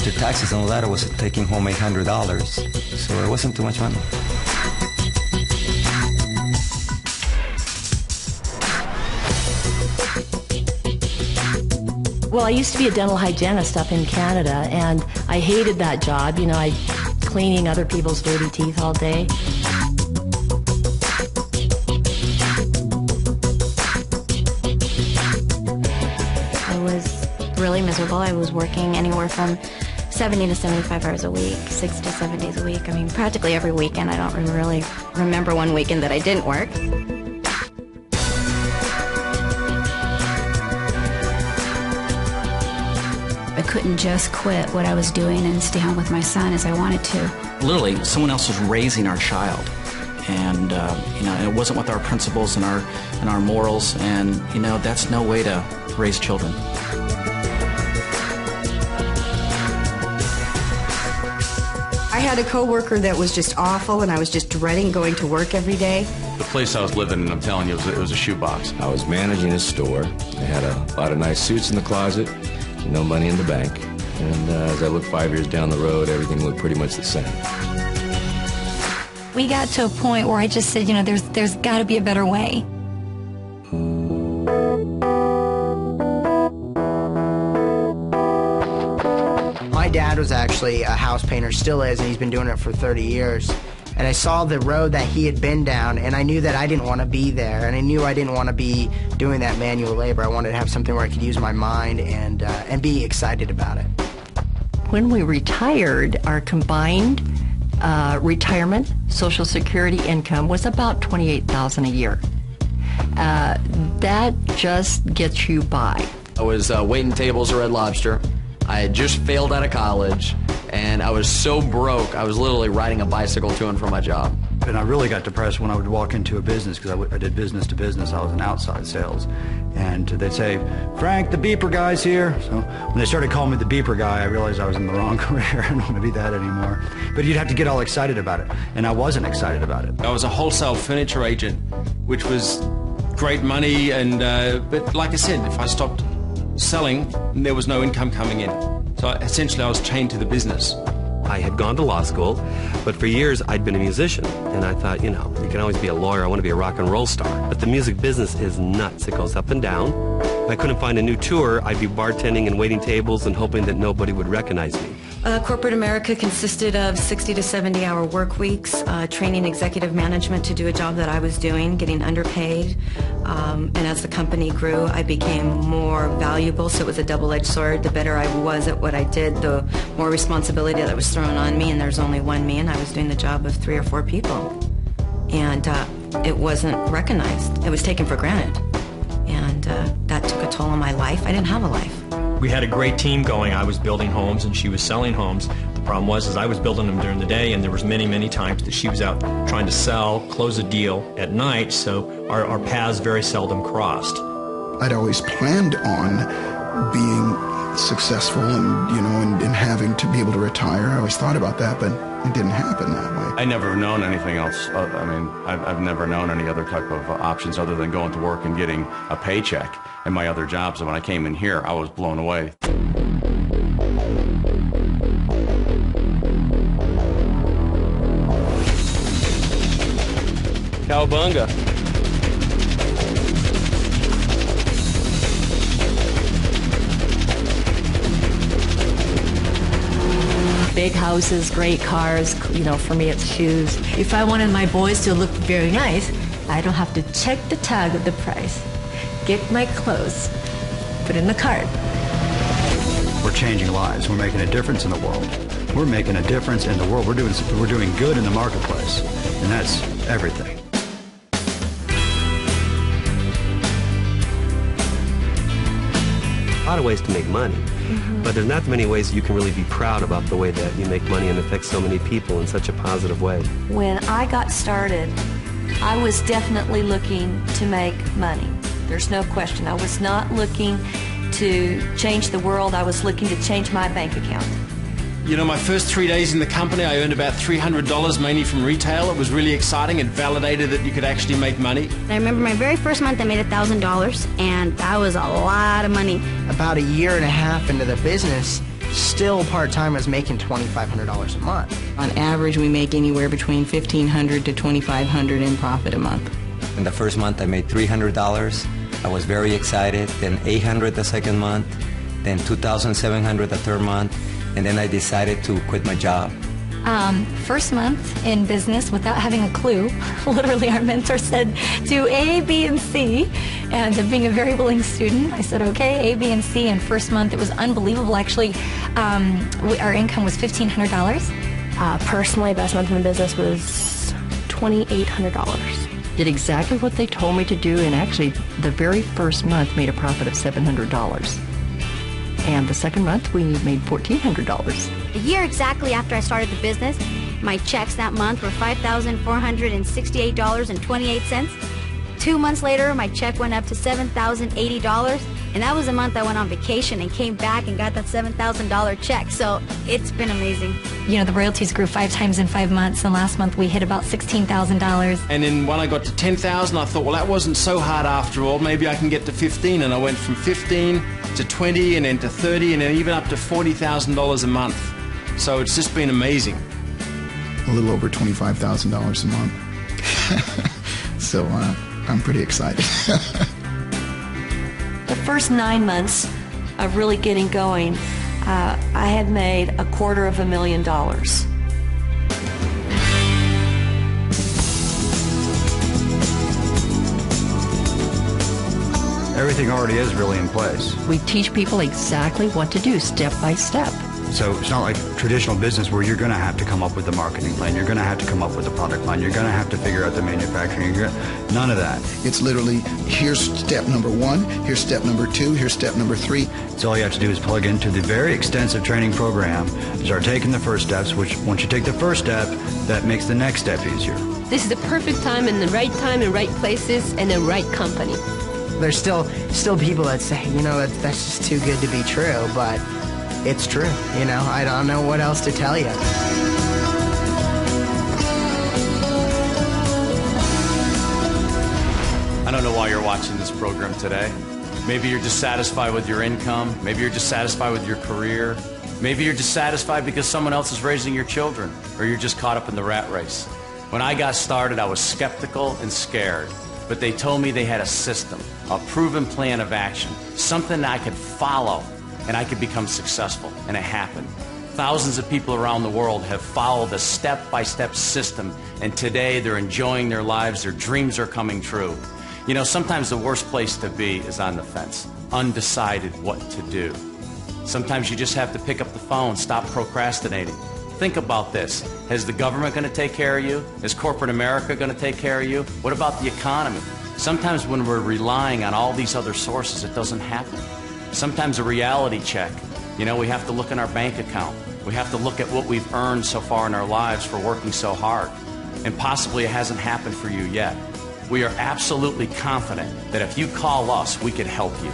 After taxes and all that, I was taking home $800, so it wasn't too much money. Well, I used to be a dental hygienist up in Canada, and I hated that job. You know, I cleaning other people's dirty teeth all day. I was really miserable. I was working anywhere from 70 to 75 hours a week, 6 to 7 days a week. I mean, practically every weekend. I don't really remember one weekend that I didn't work. I couldn't just quit what I was doing and stay home with my son as I wanted to. Literally, someone else was raising our child, and it wasn't with our principles and our morals, and that's no way to raise children. I had a coworker that was just awful, and I was just dreading going to work every day. The place I was living in, I'm telling you, it was a shoebox. I was managing a store. I had a lot of nice suits in the closet, no money in the bank. And as I looked 5 years down the road, everything looked pretty much the same. We got to a point where I just said, there's got to be a better way. My dad was actually a house painter, still is, and he's been doing it for 30 years. And I saw the road that he had been down, and I knew that I didn't want to be there, and I knew I didn't want to be doing that manual labor. I wanted to have something where I could use my mind and be excited about it. When we retired, our combined retirement Social Security income was about $28,000 a year. That just gets you by. I was waiting tables at Red Lobster. I had just failed out of college, and I was so broke, I was literally riding a bicycle to and from my job. And I really got depressed when I would walk into a business, because I did business to business. I was in outside sales. And they'd say, "Frank, the beeper guy's here." So when they started calling me the beeper guy, I realized I was in the wrong career. I don't want to be that anymore. But you'd have to get all excited about it. And I wasn't excited about it. I was a wholesale furniture agent, which was great money. But like I said, if I stopped selling, there was no income coming in. So essentially I was chained to the business. I had gone to law school, but for years I'd been a musician, and I thought, you can always be a lawyer. I want to be a rock and roll star. But the music business is nuts. It goes up and down. If I couldn't find a new tour, I'd be bartending and waiting tables and hoping that nobody would recognize me. Corporate America consisted of 60 to 70-hour work weeks, training executive management to do a job that I was doing, getting underpaid. And as the company grew, I became more valuable, so it was a double-edged sword. The better I was at what I did, the more responsibility that was thrown on me, and there's only one me, and I was doing the job of 3 or 4 people. And it wasn't recognized. It was taken for granted. And that took a toll on my life. I didn't have a life. We had a great team going. I was building homes and she was selling homes. The problem was I was building them during the day, and there was many times that she was out trying to sell, close a deal at night, so our paths very seldom crossed. I'd always planned on being successful and having to be able to retire. I always thought about that, but it didn't happen that way. I never have known anything else. I've never known any other type of options other than going to work and getting a paycheck in my other jobs. And when I came in here, I was blown away. Cowabunga. Big houses, great cars, for me it's shoes. If I wanted my boys to look very nice, I don't have to check the tag of the price. Get my clothes, put in the cart. We're changing lives. We're making a difference in the world. We're making a difference in the world. We're doing good in the marketplace, and that's everything. A lot of ways to make money, but there's not many ways you can really be proud about the way that you make money and affect so many people in such a positive way. When I got started, I was definitely looking to make money. There's no question. I was not looking to change the world. I was looking to change my bank account. My first 3 days in the company, I earned about $300 mainly from retail. It was really exciting. It validated that you could actually make money. I remember my very first month I made $1,000, and that was a lot of money. About a year and a half into the business, still part-time, I was making $2,500 a month. On average, we make anywhere between $1,500 to $2,500 in profit a month. In the first month, I made $300. I was very excited. Then $800 the second month, then $2,700 the third month, and then I decided to quit my job. First month in business without having a clue. Literally, our mentor said, do A, B, and C. And being a very willing student, I said, okay, A, B, and C. And first month, it was unbelievable. Actually, our income was $1,500. Personally, best month in the business was $2,800. Did exactly what they told me to do, and actually, the very first month made a profit of $700. And the second month, we made $1,400. A year exactly after I started the business, my checks that month were $5,468.28. 2 months later, my check went up to $7,080, and that was the month I went on vacation and came back and got that $7,000 check. So it's been amazing. You know, the royalties grew 5 times in 5 months, and last month we hit about $16,000. And then when I got to 10,000, I thought, well, that wasn't so hard after all. Maybe I can get to 15, and I went from 15 to 20, and then to 30, and then even up to $40,000 a month. So it's just been amazing. A little over $25,000 a month. So I'm pretty excited. The first 9 months of really getting going, I had made $250,000. Everything already is really in place. We teach people exactly what to do, step by step. So it's not like traditional business where you're going to have to come up with a marketing plan. You're going to have to come up with a product line. You're going to have to figure out the manufacturing. None of that. It's literally, here's step number 1, here's step number 2, here's step number 3. So all you have to do is plug into the very extensive training program, start taking the first steps, which once you take the first step, that makes the next step easier. This is the perfect time and the right places and the right company. There's still people that say, you know, that's just too good to be true, but it's true. You know, I don't know what else to tell you. I don't know why you're watching this program today. Maybe you're dissatisfied with your income. Maybe you're dissatisfied with your career. Maybe you're dissatisfied because someone else is raising your children, or you're just caught up in the rat race. When I got started, I was skeptical and scared, but they told me they had a system, a proven plan of action, something I could follow, and I could become successful, and it happened. Thousands of people around the world have followed a step-by-step system, and today they're enjoying their lives, their dreams are coming true. You know, sometimes the worst place to be is on the fence, undecided what to do. Sometimes you just have to pick up the phone, stop procrastinating. Think about this. Is the government going to take care of you? Is corporate America going to take care of you? What about the economy? Sometimes when we're relying on all these other sources, it doesn't happen. Sometimes a reality check. You know, we have to look in our bank account. We have to look at what we've earned so far in our lives for working so hard. And possibly it hasn't happened for you yet. We are absolutely confident that if you call us, we can help you.